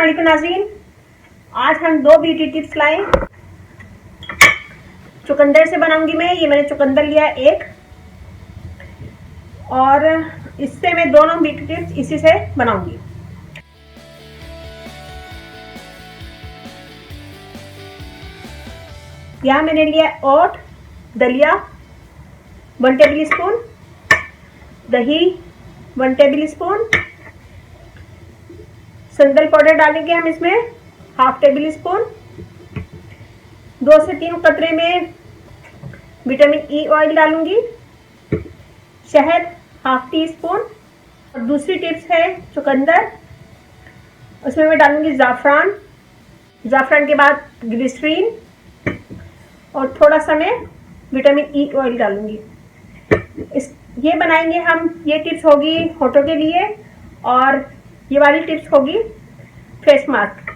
अस्सलाम वालेकुम नाज़रीन, आज हम दो ब्यूटी टिप्स लाए। चुकंदर से बनाऊंगी मैं। ये मैंने चुकंदर लिया एक, और इससे मैं दोनों ब्यूटी टिप्स इसी से बनाऊंगी। यहाँ मैंने लिया ओट, दलिया 1 टेबल स्पून, दही 1 टेबल स्पून, संदल पाउडर डालेंगे हम इसमें 1/2 टेबल स्पून, 2 से 3 कतरे में विटामिन ई ऑयल डालूंगी, शहद 1/2 टी स्पून। और दूसरी टिप्स है चुकंदर, उसमें मैं डालूंगी ज़ाफ़रान, ज़ाफ़रान के बाद ग्लिसरीन, और थोड़ा सा मैं विटामिन ई ऑयल डालूंगी। ये बनाएंगे हम। ये टिप्स होगी होठों के लिए, और ये वाली टिप्स होगी फेस मास्क।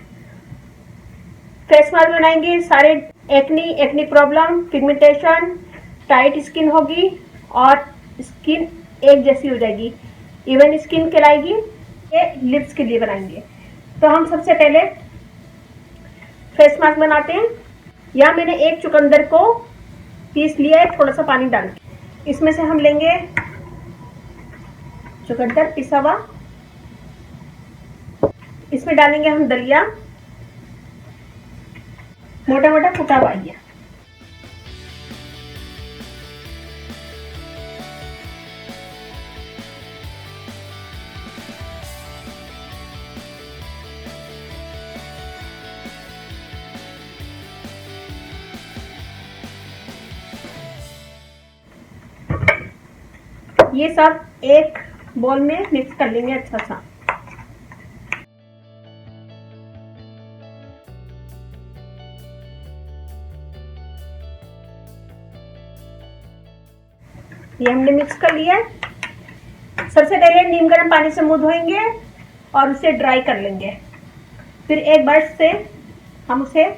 फेस मास्क बनाएंगे सारे acne problem, pigmentation, tight skin होगी और स्किन एक जैसी हो जाएगी, इवन स्किन कहलाएगी। ये लिप्स के लिए बनाएंगे। तो हम सबसे पहले फेस मास्क बनाते हैं। यहाँ मैंने एक चुकंदर को पीस लिया है थोड़ा सा पानी डाल के। इसमें से हम लेंगे चुकंदर पिसा हुआ, इसमें डालेंगे हम दलिया मोटा मोटा कुटा हुआ है। ये सब एक बोल में मिक्स कर लेंगे अच्छा सा। ये हमने मिक्स कर लिया। सबसे पहले नीम गर्म पानी से मुंह धोएंगे और उसे ड्राई कर लेंगे। फिर एक ब्रश से हम उसे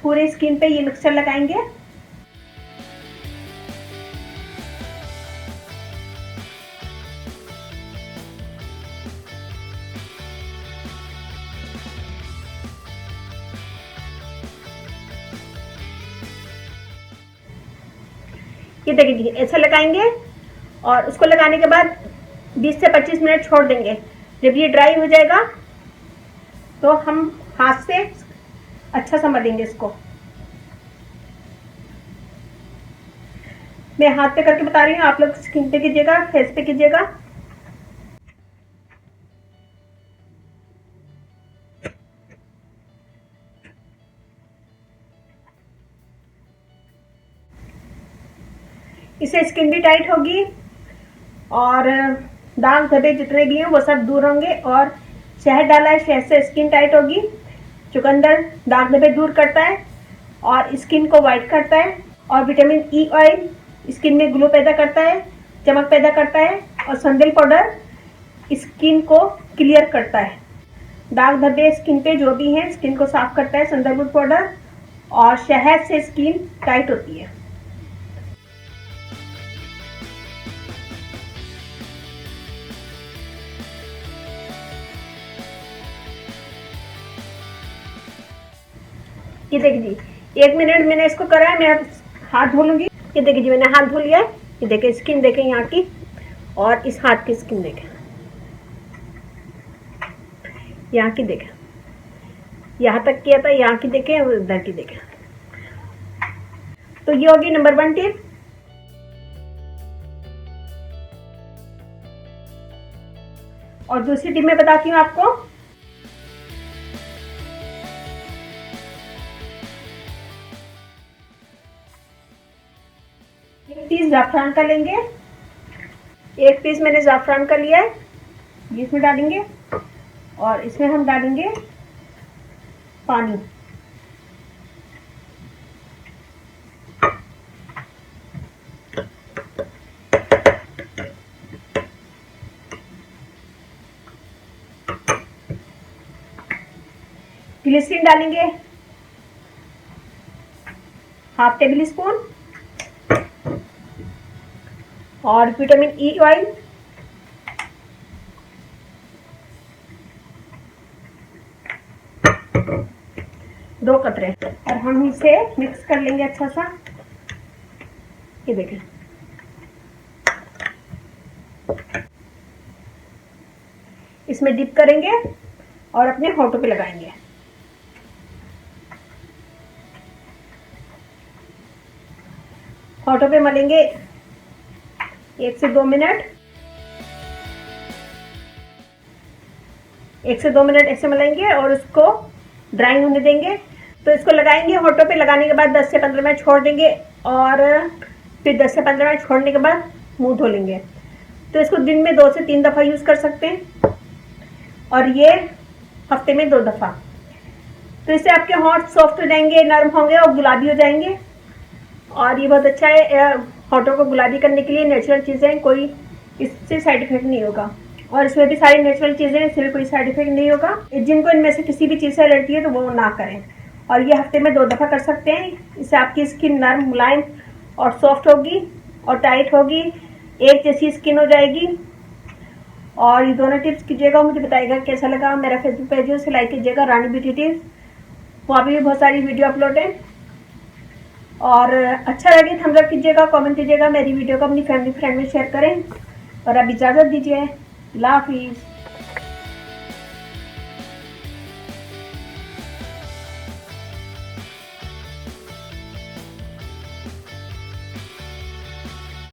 पूरे स्किन पे ये मिक्सचर लगाएंगे। ये देखिए ऐसे लगाएंगे, और उसको लगाने के बाद 20 से 25 मिनट छोड़ देंगे। जब ये ड्राई हो जाएगा तो हम हाथ से अच्छा सा मलेंगे इसको। मैं हाथ पे करके बता रही हूँ, आप लोग स्किन पे कीजिएगा, फेस पे कीजिएगा। इससे स्किन भी टाइट होगी और दाग धब्बे जितने भी हैं वो सब दूर होंगे। और शहद डाला है, शहद से स्किन टाइट होगी। चुकंदर दाग धब्बे दूर करता है और स्किन को वाइट करता है। और विटामिन ई ऑयल स्किन में ग्लो पैदा करता है, चमक पैदा करता है। और संदल पाउडर स्किन को क्लियर करता है। दाग धब्बे स्किन पे जो भी हैं स्किन को साफ करता है संदल पाउडर, और शहद से स्किन टाइट होती है। ये देखिए जी 1 मिनट मैंने इसको करा है। मैं अब हाथ धो लूंगी। ये देखिए जी मैंने हाथ धो लिया है। ये देखिए स्किन देखें यहाँ की, और इस हाथ की स्किन देखें, यहाँ की देखें, यहाँ तक किया था, यहाँ की देखें और इधर की देखें। तो ये होगी नंबर 1 टिप। और दूसरी टिप मैं बताती हूँ आपको। एक पीस ज़ाफ़रान का लेंगे। एक पीस मैंने ज़ाफ़रान का लिया है, ये इसमें डालेंगे। और इसमें हम डालेंगे पानी। ग्लिसरीन डालेंगे 1/2 टेबल स्पून, और विटामिन ई ऑयल 2 कतरे, और हम इसे मिक्स कर लेंगे अच्छा सा। ये देखिए, इसमें डिप करेंगे और अपने होठों पे लगाएंगे। होठों पे मलेंगे 1 से 2 मिनट, 1 से 2 मिनट ऐसे मलेंगे और उसको ड्राई होने देंगे। तो इसको लगाएंगे होठों पे, लगाने के बाद 10 से 15 मिनट छोड़ देंगे और फिर 10 से 15 मिनट छोड़ने के बाद मुंह धो लेंगे। तो इसको दिन में 2 से 3 दफ़ा यूज़ कर सकते हैं और ये हफ्ते में 2 दफ़ा। तो इससे आपके होंठ सॉफ्ट हो जाएंगे, नरम होंगे और गुलाबी हो जाएंगे। और ये बहुत अच्छा है होठों को गुलाबी करने के लिए। नेचुरल चीज़ें, कोई इससे साइड इफेक्ट नहीं होगा, और इसमें भी सारी नेचुरल चीज़ें, इससे भी कोई साइड इफेक्ट नहीं होगा। जिनको इनमें से किसी भी चीज़ से एलर्जी है तो वो ना करें, और ये हफ्ते में 2 दफ़ा कर सकते हैं। इससे आपकी स्किन नरम, मुलायम और सॉफ्ट होगी और टाइट होगी, एक जैसी स्किन हो जाएगी। और ये दोनों टिप्स कीजिएगा, मुझे बताइएगा कैसा लगा। मेरा फेसबुक पेज है, उसे लाइक कीजिएगा, रानी ब्यूटी टिप्स। वहाँ पर भी बहुत सारी वीडियो अपलोड है। और अच्छा लगे थम्स अप कीजिएगा, कमेंट कीजिएगा, मेरी वीडियो को अपनी फैमिली फ्रेंड में शेयर करें। और अब इजाज़त दीजिए, अल्लाह हाफिज़।